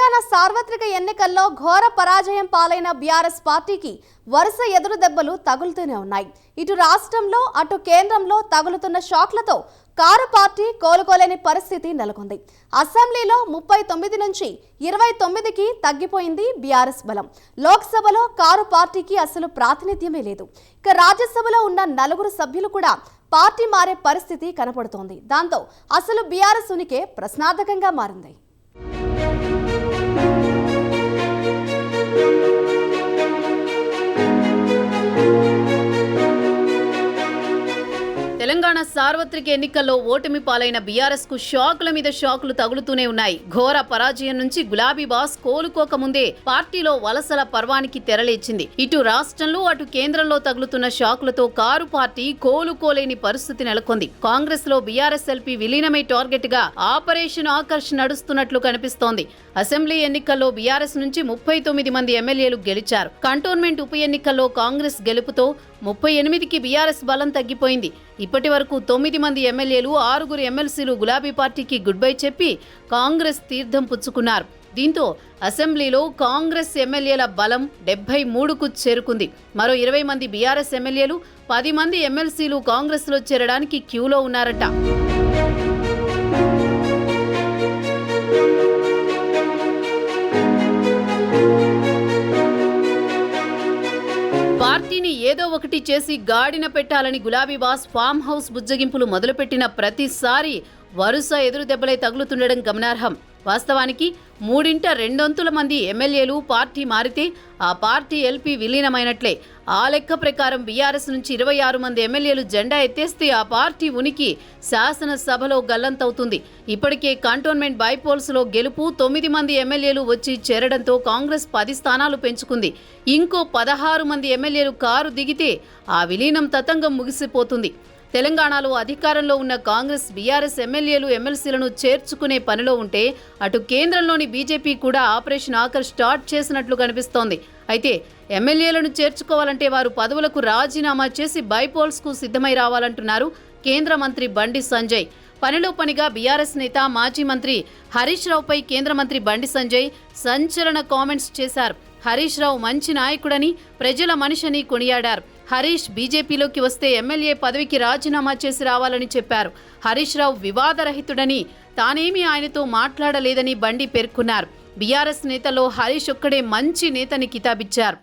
తెలంగాణ సార్వత్రిక ఎన్నికల్లో ఘోర పరాజయం పాలైన బీఆర్ఎస్ పార్టీకి వరుస ఎదురు దెబ్బలు తగులుతూనే ఉన్నాయి. ఇటు రాష్ట్రంలో అటు కేంద్రంలో తగులుతున్న షాక్లతో కారు పార్టీ కోలుకోలేని పరిస్థితి నెలకొంది. అసెంబ్లీలో 39 నుంచి 29కి తగ్గిపోయింది బీఆర్ఎస్ బలం. లోక్సభలో కారు పార్టీకి అసలు ప్రాతినిధ్యమే లేదు. ఇక రాజ్యసభలో ఉన్న 4 సభ్యులు కూడా పార్టీ మారే పరిస్థితి కనపడుతోంది. దాంతో అసలు బీఆర్ఎస్ ఉనికే ప్రశ్నార్థకంగా మారింది. తెలంగాణ సార్వత్రిక ఎన్నికల్లో ఓటమి పాలైన బీఆర్ఎస్ కు షాకుల మీద షాకులు తగులుతూనే ఉన్నాయి. ఘోర పరాజయం నుంచి గులాబీ బాస్ కోలుకోకముందే పార్టీలో వలసల పర్వానికి తెరలేచింది. ఇటు రాష్ట్రంలో అటు కేంద్రంలో తగులుతున్న షాకులతో కారు పార్టీ కోలుకోలేని పరిస్థితి నెలకొంది. కాంగ్రెస్ లో బీఆర్ఎస్ ఎల్పీ విలీనమై టార్గెట్ గా ఆపరేషన్ ఆకర్ష్ నడుస్తున్నట్లు కనిపిస్తోంది. అసెంబ్లీ ఎన్నికల్లో బీఆర్ఎస్ నుంచి 39 మంది ఎమ్మెల్యేలు గెలిచారు. కంటోన్మెంట్ ఉప ఎన్నికల్లో కాంగ్రెస్ గెలుపుతో 38కి బీఆర్ఎస్ బలం తగ్గిపోయింది. ఇప్పటి వరకు 9 మంది ఎమ్మెల్యేలు 6 ఎమ్మెల్సీలు గులాబీ పార్టీకి గుడ్ బై చెప్పి కాంగ్రెస్ తీర్థం పుచ్చుకున్నారు. దీంతో అసెంబ్లీలో కాంగ్రెస్ ఎమ్మెల్యేల బలం 73కు చేరుకుంది. మరో 20 మంది బీఆర్ఎస్ ఎమ్మెల్యేలు 10 మంది ఎమ్మెల్సీలు కాంగ్రెస్లో చేరడానికి క్యూలో ఉన్నారట. పార్టీని ఏదో ఒకటి చేసి గాడిన పెట్టాలని గులాబీ బాస్ ఫామ్ హౌస్ బుజ్జగింపులు మొదలుపెట్టిన ప్రతిసారి వరుస ఎదురు దెబ్బలై తగులుతుండడం గమనార్హం. వాస్తవానికి 3/2 మంది ఎమ్మెల్యేలు పార్టీ మారితే ఆ పార్టీ ఎల్పీ విలీనమైనట్లే. ఆ లెక్క ప్రకారం బీఆర్ఎస్ నుంచి 26 మంది ఎమ్మెల్యేలు జెండా ఎత్తేస్తే ఆ పార్టీ ఉనికి శాసనసభలో గల్లంతవుతుంది. ఇప్పటికే కంటోన్మెంట్ బైపోల్స్లో గెలుపు 9 మంది ఎమ్మెల్యేలు వచ్చి చేరడంతో కాంగ్రెస్ 10 స్థానాలు పెంచుకుంది. ఇంకో 16 మంది ఎమ్మెల్యేలు కారు దిగితే ఆ విలీనం తతంగం ముగిసిపోతుంది. తెలంగాణలో అధికారంలో ఉన్న కాంగ్రెస్ బీఆర్ఎస్ ఎమ్మెల్యేలు ఎమ్మెల్సీలను చేర్చుకునే పనిలో ఉంటే అటు కేంద్రంలోని బీజేపీ కూడా ఆపరేషన్ ఆకర్ష్ స్టార్ట్ చేసినట్లు కనిపిస్తోంది. అయితే ఎమ్మెల్యేలను చేర్చుకోవాలంటే వారు పదవులకు రాజీనామా చేసి బైపోల్స్కు సిద్ధమై రావాలంటున్నారు కేంద్ర మంత్రి బండి సంజయ్. పనిలో పనిగా బీఆర్ఎస్ నేత మాజీ మంత్రి హరీష్ రావుపై కేంద్ర మంత్రి బండి సంజయ్ సంచలన కామెంట్స్ చేశారు. హరీష్ రావు మంచి నాయకుడని, ప్రజల మనిషిని కొనియాడారు. హరీష్ బీజేపీలోకి వస్తే ఎమ్మెల్యే పదవికి రాజీనామా చేసి రావాలని చెప్పారు. హరీష్ రావు వివాదరహితుడని, తానేమీ ఆయనతో మాట్లాడలేదని బండి పేర్కొన్నారు. బీఆర్ఎస్ నేతలో హరీష్ ఒక్కడే మంచి నేతని కితాబిచ్చారు.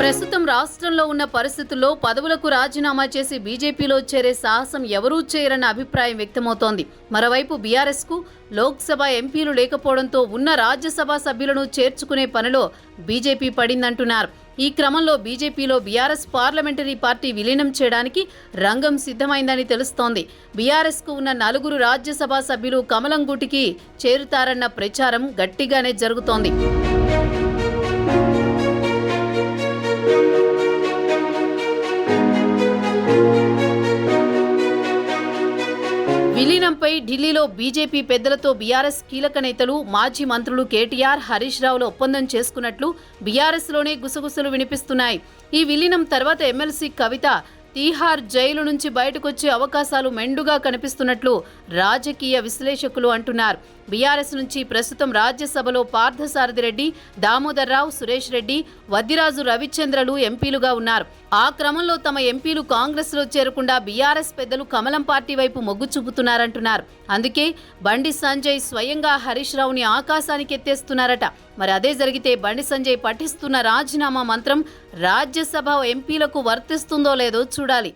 ప్రస్తుతం రాష్ట్రంలో ఉన్న పరిస్థితుల్లో పదవులకు రాజీనామా చేసి బీజేపీలో చేరే సాహసం ఎవరూ చేయరన్న అభిప్రాయం వ్యక్తమవుతోంది. మరోవైపు బీఆర్ఎస్కు లోక్సభ ఎంపీలు లేకపోవడంతో ఉన్న రాజ్యసభ సభ్యులను చేర్చుకునే పనిలో బీజేపీ పడిందంటున్నారు. ఈ క్రమంలో బీజేపీలో బీఆర్ఎస్ పార్లమెంటరీ పార్టీ విలీనం చేయడానికి రంగం సిద్ధమైందని తెలుస్తోంది. బీఆర్ఎస్కు ఉన్న 4 రాజ్యసభ సభ్యులు కమలం గూటికి చేరుతారన్న ప్రచారం గట్టిగానే జరుగుతోంది. విలీనంపై ఢిల్లీలో బీజేపీ పెద్దలతో బీఆర్ఎస్ కీలక నేతలు, మాజీ మంత్రులు కేటీఆర్, హరీష్ రావులు ఒప్పందం చేసుకున్నట్లు బీఆర్ఎస్లోనే గుసగుసలు వినిపిస్తున్నాయి. ఈ విలీనం తర్వాత ఎమ్మెల్సీ కవిత తీహార్ జైలు నుంచి బయటకొచ్చే అవకాశాలు మెండుగా కనిపిస్తున్నట్లు రాజకీయ విశ్లేషకులు అంటున్నారు. బీఆర్ఎస్ నుంచి ప్రస్తుతం రాజ్యసభలో పార్థసారథి రెడ్డి, దామోదర్ రావు, సురేష్ రెడ్డి, వద్దిరాజు రవిచంద్రలు ఎంపీలుగా ఉన్నారు. ఆ క్రమంలో తమ ఎంపీలు కాంగ్రెస్లో చేరకుండా బీఆర్ఎస్ పెద్దలు కమలం పార్టీ వైపు మొగ్గు చూపుతున్నారంటున్నారు. అందుకే బండి సంజయ్ స్వయంగా హరీష్ రావుని ఆకాశానికి ఎత్తేస్తున్నారట. మరి అదే జరిగితే బండి సంజయ్ పఠిస్తున్న రాజీనామా మంత్రం రాజ్యసభ ఎంపీలకు వర్తిస్తుందో లేదో చూడాలి.